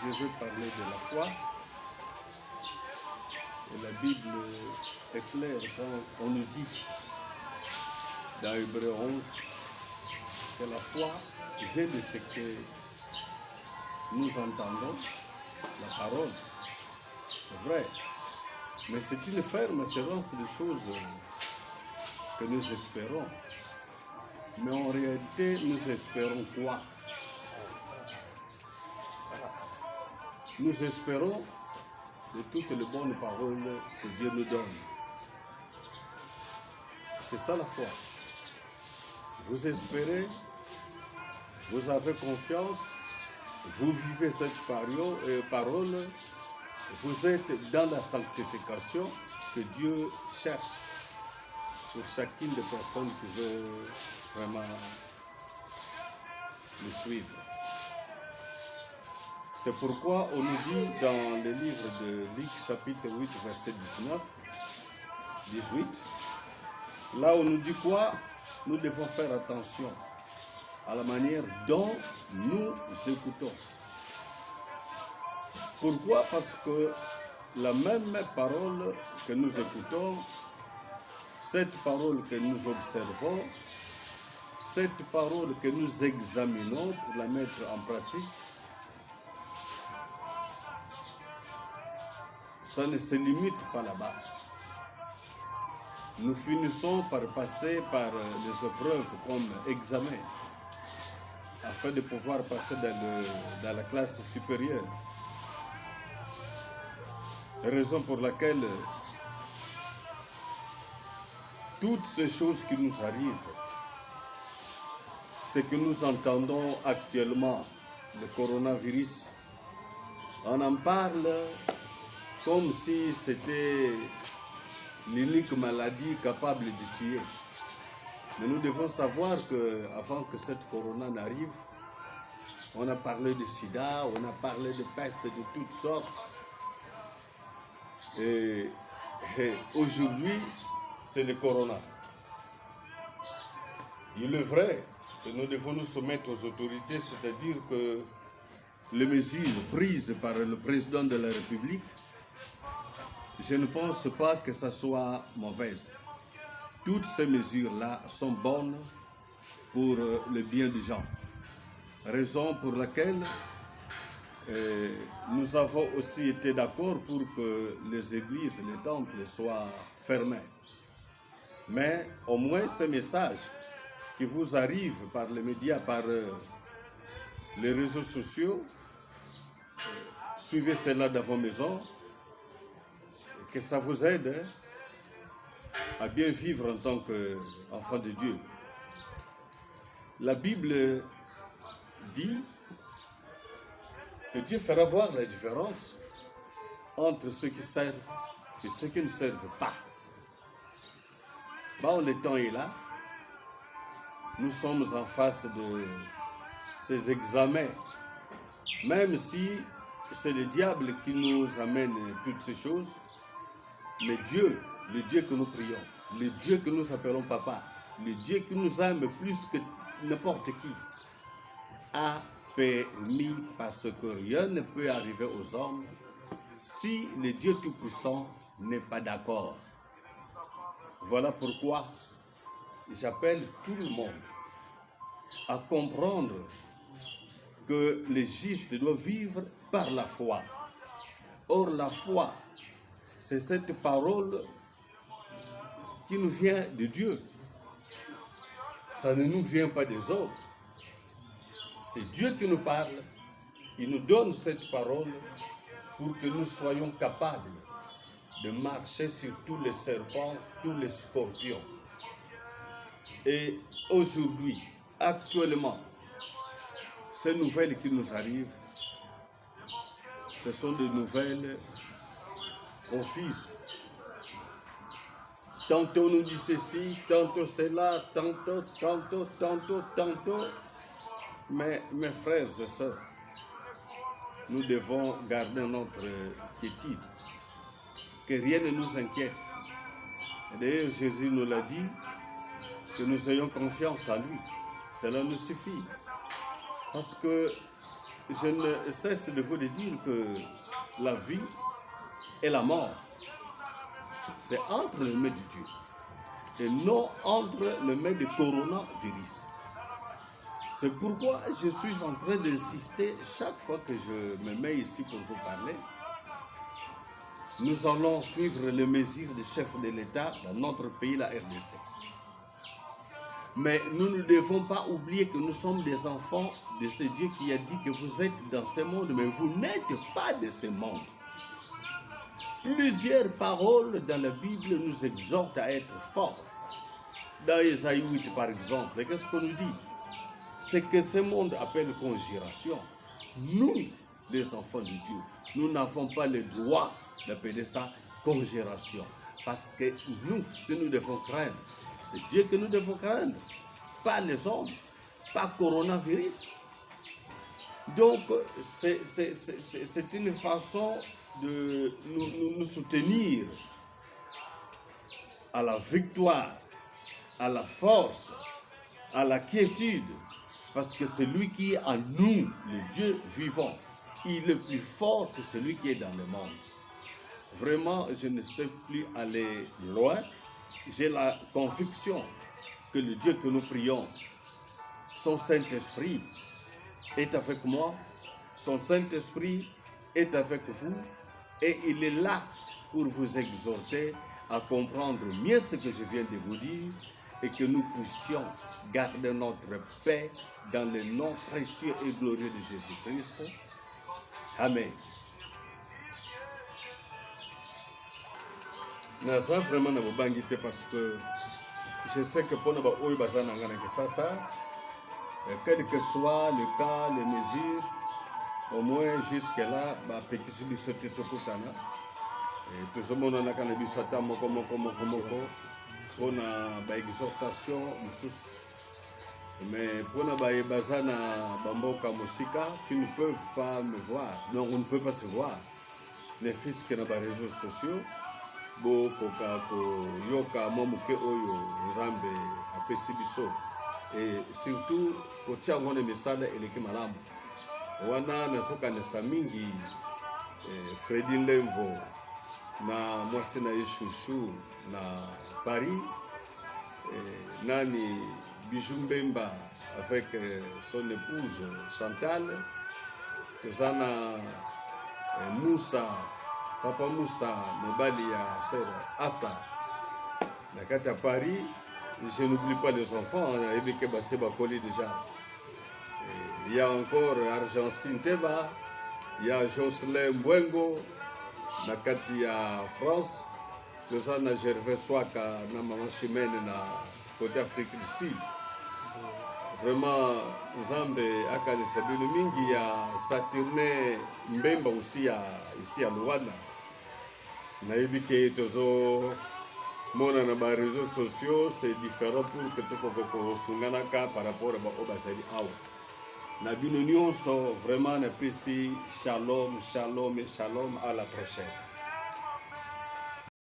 je veux parler de la foi. Et la Bible est claire quand on nous dit dans Hébreux 11 que la foi vient de ce que nous entendons, la parole. C'est vrai. Mais c'est une ferme assurance des choses que nous espérons. Mais en réalité, nous espérons quoi? Nous espérons de toutes les bonnes paroles que Dieu nous donne. C'est ça la foi. Vous espérez, vous avez confiance, vous vivez cette parole, vous êtes dans la sanctification que Dieu cherche pour chacune des personnes qui veulent vraiment le suivre. C'est pourquoi on nous dit dans le livre de Luc chapitre 8 verset 18, là on nous dit quoi? Nous devons faire attention à la manière dont nous écoutons. Pourquoi? Parce que la même parole que nous écoutons, cette parole que nous observons, cette parole que nous examinons pour la mettre en pratique, ça ne se limite pas là-bas. Nous finissons par passer par les épreuves comme examen, afin de pouvoir passer dans la classe supérieure. Raison pour laquelle toutes ces choses qui nous arrivent, ce que nous entendons actuellement, le coronavirus, on en parle comme si c'était l'unique maladie capable de tuer. Mais nous devons savoir qu'avant que cette corona n'arrive, on a parlé de sida, on a parlé de peste de toutes sortes. Et aujourd'hui, c'est le corona. Il est vrai que nous devons nous soumettre aux autorités, c'est-à-dire que les mesures prises par le président de la République, je ne pense pas que ça soit mauvaise. Toutes ces mesures-là sont bonnes pour le bien des gens. Raison pour laquelle nous avons aussi été d'accord pour que les églises, les temples soient fermés. Mais au moins ces messages qui vous arrivent par les médias, par les réseaux sociaux, suivez cela dans vos maisons, et que ça vous aide à bien vivre en tant qu'enfant de Dieu. La Bible dit que Dieu fera voir la différence entre ceux qui servent et ceux qui ne servent pas. Bon, le temps est là. Nous sommes en face de ces examens. Même si c'est le diable qui nous amène toutes ces choses, mais Dieu, le Dieu que nous prions, le Dieu que nous appelons Papa, le Dieu qui nous aime plus que n'importe qui, a permis, parce que rien ne peut arriver aux hommes si le Dieu Tout-Puissant n'est pas d'accord. Voilà pourquoi j'appelle tout le monde à comprendre que les justes doivent vivre par la foi. Or, la foi, c'est cette parole qui nous vient de Dieu. Ça ne nous vient pas des autres. C'est Dieu qui nous parle. Il nous donne cette parole pour que nous soyons capables de marcher sur tous les serpents, tous les scorpions. Et aujourd'hui, actuellement, ces nouvelles qui nous arrivent, ce sont des nouvelles confuses. Tantôt on nous dit ceci, tantôt cela, tantôt. Mais mes frères et sœurs, nous devons garder notre quiétude, que rien ne nous inquiète. Et d'ailleurs, Jésus nous l'a dit, que nous ayons confiance en lui. Cela nous suffit. Parce que je ne cesse de vous dire que la vie et la mort, c'est entre les mains de Dieu et non entre les mains du coronavirus. C'est pourquoi je suis en train d'insister chaque fois que je me mets ici pour vous parler. Nous allons suivre les mesures du chef de l'État dans notre pays, la RDC. Mais nous ne devons pas oublier que nous sommes des enfants de ce Dieu qui a dit que vous êtes dans ce monde, mais vous n'êtes pas de ce monde. Plusieurs paroles dans la Bible nous exhortent à être forts. Dans Ésaïe 8, par exemple, qu'est-ce qu'on nous dit? C'est que ce monde appelle conjuration. Nous, les enfants de Dieu, nous n'avons pas le droit d'appeler ça conjuration. Parce que nous, si nous devons craindre, c'est Dieu que nous devons craindre, pas les hommes, pas coronavirus. Donc, c'est une façon de nous soutenir à la victoire, à la force, à la quiétude, parce que celui qui est en nous, le Dieu vivant, il est plus fort que celui qui est dans le monde. Vraiment, je ne sais plus aller loin. J'ai la conviction que le Dieu que nous prions, son Saint-Esprit est avec moi, son Saint-Esprit est avec vous, et il est là pour vous exhorter à comprendre mieux ce que je viens de vous dire et que nous puissions garder notre paix dans le nom précieux et glorieux de Jésus-Christ. Amen. Naza vraiment na bobangi te parce que je sais que pour nous oyo bazana ngana que ça quel que soit le cas, les mesures, au moins jusque là ba petit biso te tokutana et tout le monde na kana biso ata moko pour ba exhortation mususu. Mais pour na ba bazana bamboka musika qui ne peuvent pas me voir, non, on ne peut pas se voir. Les fils qui na ba réseaux sociaux bokoka koyoka mwa moke oyo Nzambe apesi biso et surtout kotia ngone misala eleki malamu wana nazokanisa mingi Fredi Lemvo na mwasi na ye Chouchou na Paris nani Bijou Mbemba avec son épouse Chantal tozana Moussa Papa Moussa, mobali ya sœur Assa, na kati à Paris, je n'oublie pas les enfants, on a vu que c'est collé déjà. Il y a encore Argentine Teba, il y a Jocelyn Mbuengo, na kati à France, nous avons Gervais Swaka, na Maman Chimène na côté Afrique du Sud. Vraiment, Nzambe akanisa bino mingi ya Saturne Mbemba aussi ici à Luanda. Nayebi ke tozo mona na ba réseaux sociaux, c'est différent pour que tokoko sunganaka par rapport à bazali awa. Na bino nyonso vraiment na pesi shalom, shalom et shalom, à la prochaine.